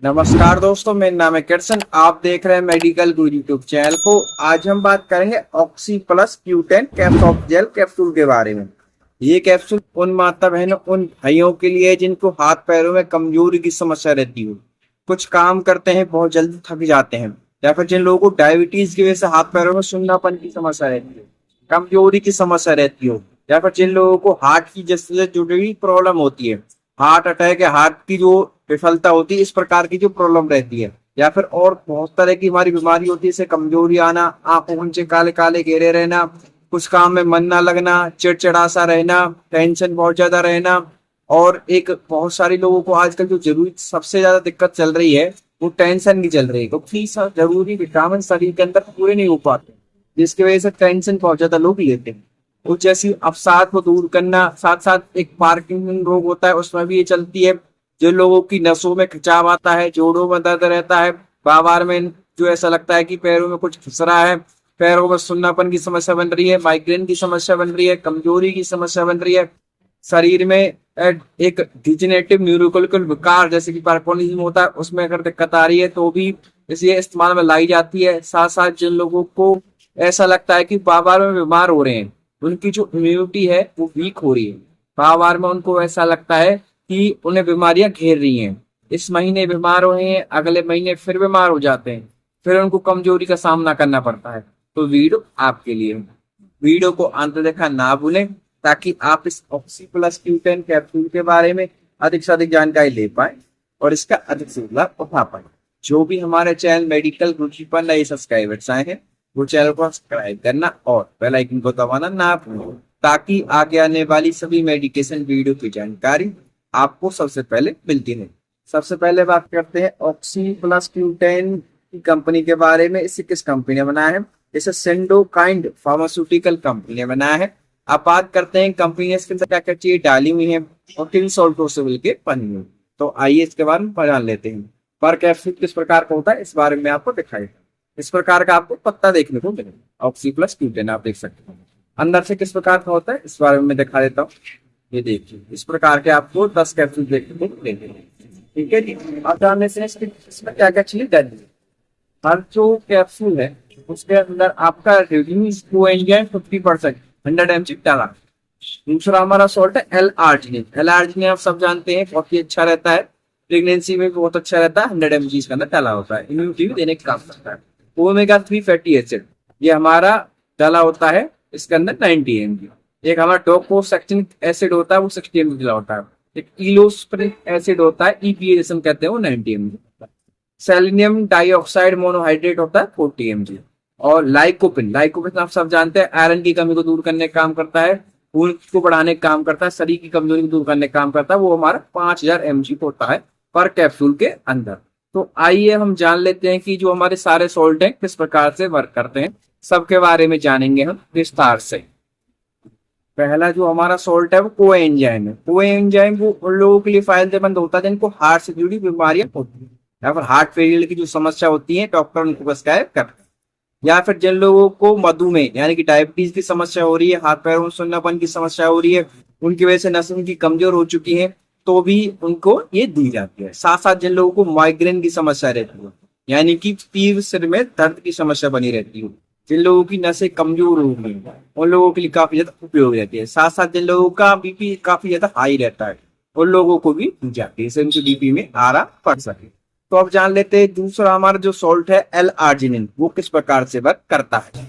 नमस्कार दोस्तों, मेरा नाम है कृष्ण। आप देख रहे हैं मेडिकल गुरु यूट्यूब चैनल को। आज हम बात करेंगे Oxy plus Q10 capsule gel capsule के बारे में। ये कैप्सूल उन माता बहनों, उन भाइयों के लिए है जिनको हाथ पैरों में कमजोरी की समस्या रहती हो, कुछ काम करते हैं बहुत जल्दी थक जाते हैं, या फिर जिन लोगों को डायबिटीज की वजह से हाथ पैरों में सुन्नापन की समस्या रहती है, कमजोरी की समस्या रहती हो, या फिर जिन लोगों को हार्ट की जिससे जुड़ी प्रॉब्लम होती है, हार्ट अटैक या हार्ट की जो विफलता होती है, इस प्रकार की जो प्रॉब्लम रहती है, या फिर और बहुत तरह की हमारी बीमारी होती है, जैसे कमजोरी आना, आंखों से काले काले घेरे रहना, कुछ काम में मन ना लगना, चिड़चिड़ा सा रहना, टेंशन बहुत ज्यादा रहना। और एक बहुत सारे लोगों को आजकल जो जरूरी सबसे ज्यादा दिक्कत चल रही है वो टेंशन की चल रही है, क्योंकि जरूरी विटामिन शरीर के अंदर पूरे नहीं हो पाते, जिसकी वजह से टेंशन बहुत ज्यादा लोग लेते हैं। कुछ जैसी अवसाद को दूर करना, साथ साथ एक पार्किंसन रोग होता है उसमें भी ये चलती है। जो लोगों की नसों में खिंचाव आता है, जोड़ों में दर्द रहता है, बार में जो ऐसा लगता है कि पैरों में कुछ खिस रहा है, पैरों में सुन्नापन की समस्या बन रही है, माइग्रेन की समस्या बन रही है, कमजोरी की समस्या बन रही है, शरीर में एक डिजेनरेटिव न्यूरोलॉजिकल विकार जैसे कि पार्किंसनिज्म होता है उसमें अगर दिक्कत आ रही है तो भी इसलिए इस्तेमाल में लाई जाती है। साथ साथ जिन लोगों को ऐसा लगता है कि बार में बीमार हो रहे हैं, उनकी जो इम्यूनिटी है वो वीक हो रही है, बार में उनको ऐसा लगता है कि उन्हें बीमारियां घेर रही हैं, इस महीने बीमार हुए हैं, अगले महीने फिर बीमार हो जाते हैं, फिर उनको कमजोरी का सामना करना पड़ता है। तो वीडियो आपके लिए है। वीडियो को अंत देखा ना भूलें, ताकि आप इस ऑक्सी प्लस Q10 कैप्सूल के बारे में अधिक से अधिक जानकारी ले पाए और इसका अधिक से लाभ उठा पाए। जो भी हमारे चैनल मेडिकल गुरु पर नए सब्सक्राइबर्स आए हैं वो चैनल को सब्सक्राइब करना और बेल आइकन को दबाना ना भूलें, ताकि आगे आने वाली सभी मेडिकेशन वीडियो की जानकारी आपको सबसे पहले मिलती है। सबसे पहले बात करते हैं ऑक्सी प्लस Q10 की कंपनी के बारे में। इसे किस कंपनी ने बनाया है? इसे सेंडोकाइंड फार्मास्यूटिकल कंपनी ने बनाया है। अब बात करते हैं कंपनी ने इसके अंदर क्या क्या चीज डाली हुई है और किन सॉल्टोसिबल के बनी हुई। तो आइए इसके बारे में जान लेते हैं। पर कैप्सूल किस प्रकार का होता है इस बारे में आपको दिखाई, इस प्रकार का आपको पत्ता देखने को मिलेगा। ऑक्सी प्लस Q10 आप देख सकते हैं। अंदर से किस प्रकार का होता है इस बारे में मैं दिखा देता हूँ। ये देखिए, इस प्रकार के आपको 10 कैप्सूल देखने को मिलेंगे। ठीक है जी। अब जानने से इसमें क्या क्या चीज डाली है। हर जो कैप्सूल है उसके अंदर आपका रिड्यूस कोएंजाइम 50% 100 mg डाला। दूसरा हमारा सॉल्ट है L-आर्जिनिन। L-आर्जिनिन आप सब जानते हैं बहुत ही अच्छा रहता है, प्रेगनेंसी में भी बहुत अच्छा रहता है। 100 mg इसके अंदर डाला होता है, इम्यूनिटी भी देने का काम करता है। ओमेगा 3 फैटी एसिड ये हमारा डाला होता है इसके अंदर 90 mg। एक हमारा डोकोसेक्टिनिक एसिड होता है वो 60 mg डाला होता है। एक इलोस्प्रिन एसिड होता है EPA जिसे हम कहते हैं वो 90 mg। सेलेनियम डाइऑक्साइड मोनोहाइड्रेट होता है 40 mg। और लाइकोपिन आप सब जानते हैं आयरन की कमी को दूर करने का काम करता है, खून को बढ़ाने का काम करता है, शरीर की कमजोरी को दूर करने का काम करता है। वो हमारा 5000 mg होता है पर कैप्सूल के अंदर। तो आइए हम जान लेते हैं कि जो हमारे सारे सॉल्ट हैं किस प्रकार से वर्क करते हैं, सबके बारे में जानेंगे हम विस्तार से। पहला जो हमारा सॉल्ट है वो कोएंजाइम है। कोएंजाइम वो उन लोगों के लिए फायदेमंद होता है जिनको हार्ट से जुड़ी बीमारियां होती है, या फिर हार्ट फेलियर की जो समस्या होती है डॉक्टर उनको प्रिस्क्राइब करते हैं, या फिर जिन लोगों को मधुमेह यानी कि डायबिटीज की समस्या हो रही है, हाथ पैरों में सुन्नापन की समस्या हो रही है, उनकी वजह से नसें उनकी कमजोर हो चुकी है, तो भी उनको ये दी जाती है। साथ साथ जिन लोगों को माइग्रेन की समस्या रहती है, यानी कि तीव्र सिर में दर्द की समस्या बनी रहती है, जिन लोगों की नसें कमजोर हो गई उन लोगों के लिए काफी ज्यादा उपयोग रहती है। साथ साथ जिन लोगों का बीपी काफी ज्यादा हाई रहता है उन लोगों को भी दी जाती है, इससे उनके बीपी में आराम पड़ सके। तो अब जान लेते हैं दूसरा हमारा जो सॉल्ट है L-आर्जिनिन, वो किस प्रकार से वर्क करता है।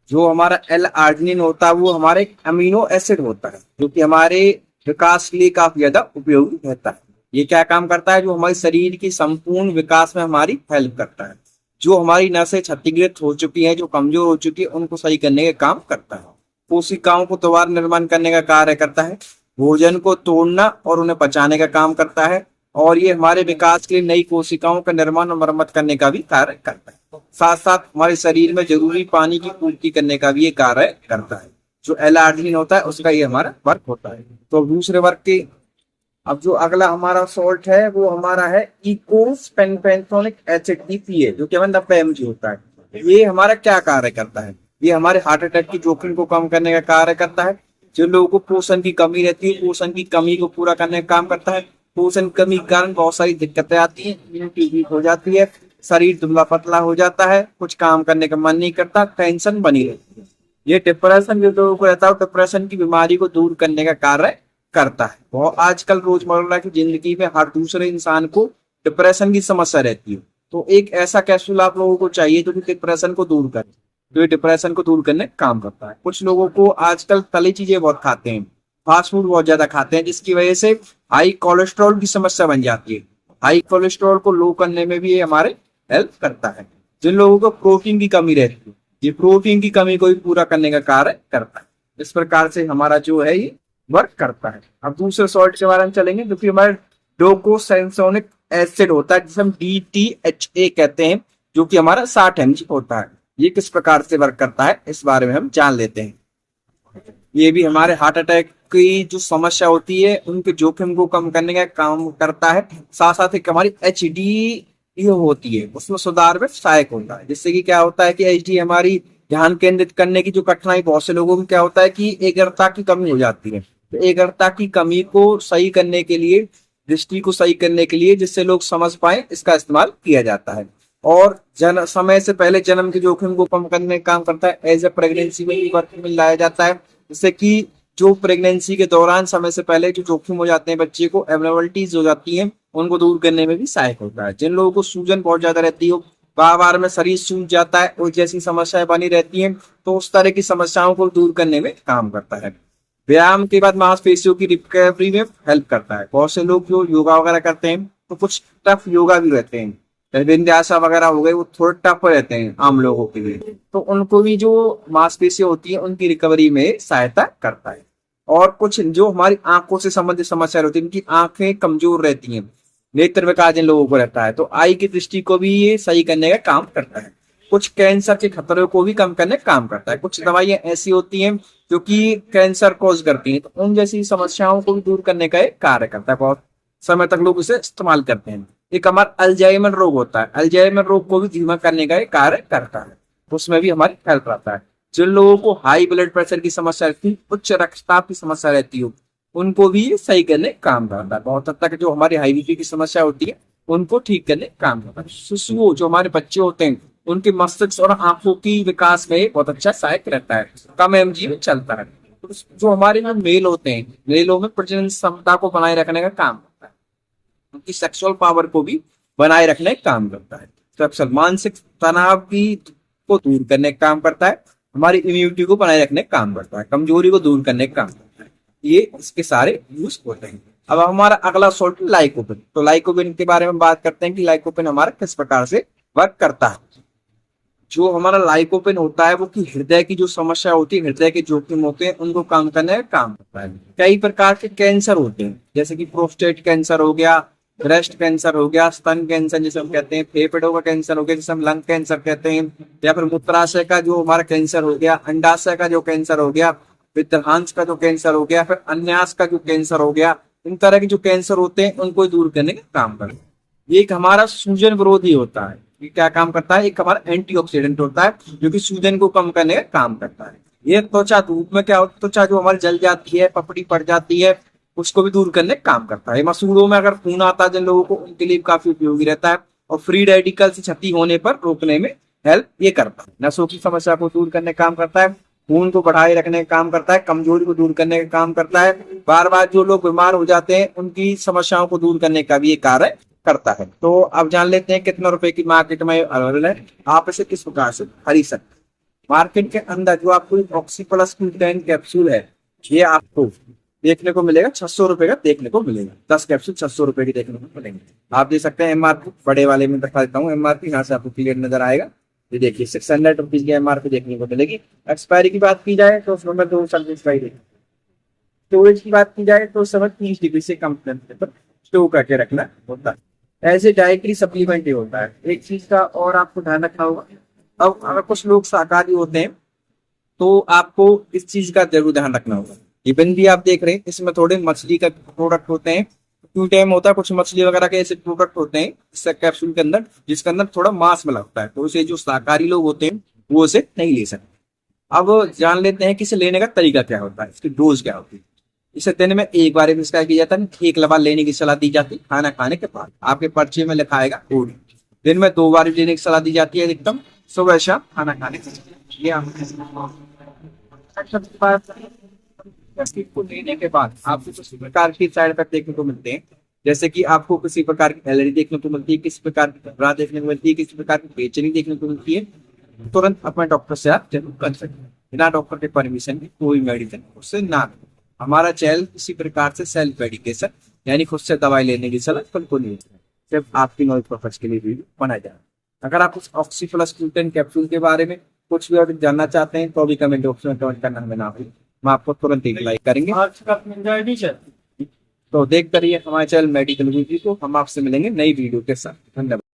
जो हमारा L-आर्जिनिन होता है वो हमारे अमीनो एसिड होता है जो कि हमारे विकास के लिए काफी ज्यादा उपयोगी रहता है। ये क्या काम करता है? जो हमारे शरीर की संपूर्ण विकास में हमारी हेल्प करता है। जो हमारी नसें क्षतिग्रस्त हो चुकी हैं, जो कमजोर हो चुकी है, उनको सही करने का काम करता है। कोशिकाओं को दोबारा निर्माण करने का कार्य करता है। भोजन को तोड़ना और उन्हें पचाने का काम करता है। और ये हमारे विकास के लिए नई कोशिकाओं का निर्माण और मरम्मत करने का भी कार्य करता है। साथ साथ हमारे शरीर में जरूरी पानी की पूर्ति करने का भी ये कार्य करता है। जो L-आर्जिनिन होता है उसका ये हमारा वर्क होता है। तो दूसरे वर्क के अब जो अगला हमारा सॉल्ट है वो हमारा है इकोपेंटोनिक एसिड EPA, जो कि 90 mg होता है। ये हमारा क्या कार्य करता है? ये हमारे हार्ट अटैक की जोखिम को कम करने का कार्य करता है। जिन लोगों को पोषण की कमी रहती है पोषण की कमी को पूरा करने का काम करता है। पोषण कमी के कारण बहुत सारी दिक्कतें आती हैं, इम्यूनिटी वीक हो जाती है, शरीर दुबला पतला हो जाता है, कुछ काम करने का मन नहीं करता, टेंशन बनी रहती है। ये डिप्रेशन जो लोगों को रहता है, डिप्रेशन की बीमारी को दूर करने का कार्य करता है। बहुत आजकल रोजमर्रा की जिंदगी में हर दूसरे इंसान को डिप्रेशन की समस्या रहती है, तो एक ऐसा कैप्सूल आप लोगों को चाहिए जो कि डिप्रेशन को दूर करे, तो ये डिप्रेशन को दूर करने का काम करता है। कुछ लोगों को आजकल तली चीजें बहुत खाते हैं, फास्ट फूड बहुत ज्यादा खाते हैं, जिसकी वजह से हाई कोलेस्ट्रॉल की समस्या बन जाती है। हाई कोलेस्ट्रॉल को लो करने में भी ये हमारे हेल्प करता है। जिन लोगों को प्रोटीन की कमी रहती है, ये प्रोटीन की कमी को भी पूरा करने का कार्य करता है। इस प्रकार से हमारा जो है ये वर्क करता है। अब दूसरे सॉल्ट के बारे में चलेंगे, जो कि हमारे डोकोसैंसोनिक एसिड होता है, जिसे हम DTHA कहते हैं, जो कि हमारा 60 mg होता है। ये किस प्रकार से वर्क करता है इस बारे में हम जान लेते हैं। ये भी हमारे हार्ट अटैक की जो समस्या होती है उनके जोखिम को कम करने का काम करता है। साथ साथ एक हमारी HD ये होती है, उसमें सुधार में सहायक होता है। जिससे कि क्या होता है कि HD हमारी ध्यान केंद्रित करने की जो कठिनाई बहुत से लोगों में क्या होता है कि एकाग्रता की कमी हो जाती है, तो एकाग्रता की कमी को सही करने के लिए, दृष्टि को सही करने के लिए, जिससे लोग समझ पाए, इसका इस्तेमाल किया जाता है। और समय से पहले जन्म के जोखिम को कम करने का काम करता है। एज ए प्रेगनेंसी में भी वर्क में लाया जाता है, जिससे कि जो प्रेगनेंसी के दौरान समय से पहले जो जोखिम हो जाते हैं बच्चे को, एबनॉर्मलिटीज हो जाती हैं, उनको दूर करने में भी सहायक होता है। जिन लोगों को सूजन बहुत ज्यादा रहती हो, बार बार में शरीर सूज जाता है और जैसी समस्याएं बनी रहती हैं, तो उस तरह की समस्याओं को दूर करने में काम करता है। व्यायाम के बाद मांसपेशियों की रिकवरी में हेल्प करता है। बहुत से लोग जो योगा वगैरह करते हैं, तो कुछ टफ योगा भी रहते हैं, विन्यासा वगैरह हो गए, वो थोड़े टफ रहते हैं आम लोगों के लिए, तो उनको भी जो मांसपेशियां होती है उनकी रिकवरी में सहायता करता है। और कुछ जो हमारी आंखों से संबंधित समस्या होती है, उनकी आंखें कमजोर रहती हैं, नेत्र विकार जिन लोगों को रहता है, तो आई की दृष्टि को भी ये सही करने का काम करता है। कुछ कैंसर के खतरे को भी कम करने का काम करता है। कुछ दवाइयां ऐसी होती हैं जो कि कैंसर कॉज करती हैं, तो उन जैसी समस्याओं को भी दूर करने का एक कार्य करता है। बहुत समय तक लोग इसे इस्तेमाल करते हैं। एक हमारा अल्जाइमर रोग होता है, अल्जाइमर रोग को भी धीमा करने का एक कार्य करता है, तो उसमें भी हमारी हेल्प रहता है। जिन लोगों को हाई ब्लड प्रेशर की समस्या रहती है, उच्च रक्तचाप की समस्या रहती हो, उनको भी सही करने का काम करता है। बहुत हद तक जो हमारी हाई बीपी की समस्या होती है उनको ठीक करने का काम करता है। शिशुओं जो हमारे बच्चे होते हैं, उनके मस्तिष्क और आंखों की विकास में बहुत अच्छा सहायक रहता है, कम mg में चलता है। तो जो हमारे जो मेल होते हैं, मेलों में प्रजनन क्षमता को बनाए रखने का काम करता है, उनकी सेक्सुअल पावर को भी बनाए रखने का काम करता है। सेक्सुअल मानसिक तनाव की को दूर करने का काम करता है, हमारी इम्यूनिटी को बनाए रखने का काम करता है, कमजोरी को दूर करने का काम करता है। ये इसके सारे यूज होते हैं। अब हमारा अगला सॉल्ट लाइकोपिन, तो लाइकोपिन के बारे में बात करते हैं कि लाइकोपिन हमारा किस प्रकार से वर्क करता है। जो हमारा लाइकोपिन होता है वो कि हृदय की जो समस्या होती है, हृदय के जोखिम होते हैं, उनको कम करने का काम करता है। कई प्रकार के कैंसर होते हैं, जैसे कि प्रोस्टेट कैंसर हो गया, ब्रेस्ट कैंसर हो गया, स्तन कैंसर जिसे हम कहते हैं, फेफड़ों का कैंसर हो गया जिसे हम लंग कैंसर कहते हैं, या फिर मूत्राशय का जो हमारा कैंसर हो गया, अंडाशय का जो कैंसर हो गया, पित्ताशय का जो कैंसर हो गया, फिर अन्यास का जो कैंसर हो गया, इन तरह के जो कैंसर होते हैं उनको दूर करने का काम करता है। ये एक हमारा सूजन विरोधी होता है। ये क्या काम करता है? एक हमारा एंटीऑक्सीडेंट होता है जो कि सूजन को कम करने का काम करता है। ये त्वचा धूप में क्या होता है, त्वचा जो हमारी जल जाती है, पपड़ी पड़ जाती है, उसको भी दूर करने का काम करता है। मसूड़ों में अगर खून आता है जिन लोगों को, उनके लिए काफी उपयोगी रहता है और फ्री रेडिकल से क्षति होने पर रोकने में हेल्प ये करता है। नसों की समस्या को दूर करने का काम करता है, खून को बढ़ाए रखने का काम करता है, कमजोरी को दूर करने का काम करता है, बार बार जो लोग बीमार हो जाते हैं उनकी समस्याओं को दूर करने का भी ये कार्य करता है। तो अब जान लेते हैं कितना रुपए की मार्केट में अवेलेबल है, आप इसे किस प्रकार से खरीद सकते हैं। मार्केट के अंदर जो आपको ऑक्सी प्लस Q10 कैप्सूल है, ये आपको देखने को मिलेगा 600 रुपए का देखने को मिलेगा। 10 कैप्सूल 600 रुपए की देखने को मिलेंगे। आप देख सकते हैं MRP, बड़े वाले में दिखा देता हूँ MRP, यहाँ से आपको क्लियर नजर आएगा। ये देखिए 600 रुपीज की MRP देखने को मिलेगी। एक्सपायरी की बात की जाए तो उसमें 2 साल की एक्सपायरी। स्टोरेज की बात की जाए तो समय 30 डिग्री से कम टेम्परेचर पर स्टोर करके रखना होता है। ऐसे डाइटरी सप्लीमेंट ही होता है। एक चीज का और आपको ध्यान रखना होगा, अब अगर कुछ लोग शाकाहारी होते हैं तो आपको इस चीज का जरूर ध्यान रखना होगा। इवन भी आप देख रहे हैं इसमें थोड़े मछली का प्रोडक्ट होते हैं, Q10 होता है, कुछ मछली वगैरह के ऐसे प्रोडक्ट होते हैं इस कैप्सूल के अंदर जिसके अंदर थोड़ा मांस मिला होता है, तो उसे जो शाकाहारी लोग होते हैं वो उसे नहीं ले सकते। अब जान लेते हैं कि इसे लेने का तरीका क्या होता है, इसकी डोज क्या होती है। इसे दिन में एक बार प्रिस्क्राइब किया जाता है, एक बार लेने की सलाह दी जाती है खाना खाने के बाद। आपके पर्चे में लिखा आएगा फूड। दिन में 2 बार लेने की सलाह दी जाती है अधिकतम, सुबह शाम खाना खाने के बाद। ये को लेने के बाद आपको किसी प्रकार की साइड इफेक्ट देखने को मिलते हैं, जैसे कि आपको किसी प्रकार की एलर्जी देखने को मिलती है, किसी प्रकार की घबराहट देखने को मिलती है, किसी प्रकार की बेचैनी देखने को मिलती है, तुरंत अपने डॉक्टर से आप जरूर कंसल्ट करें। बिना डॉक्टर के परमिशन की कोई मेडिसिन उससे ना लें। हमारा चैनल किसी प्रकार से सेल्फ मेडिकेशन यानी खुद से दवाई लेने की सलाह बिल्कुल नहीं है, सिर्फ आपकी नॉलेज पर्पज के लिए वीडियो बनाया जा रहा है। अगर आप उस ऑक्सी प्लस Q10 कैप्सूल के बारे में कुछ भी और जानना चाहते हैं तो भी कमेंट बॉक्स में कमेंट करना हमें ना भूलें, हम आपको तुरंत एक लाइक करेंगे। तो देखते रहिए हमारे चैनल मेडिकल वीडियो को। हम आपसे मिलेंगे नई वीडियो के साथ। धन्यवाद।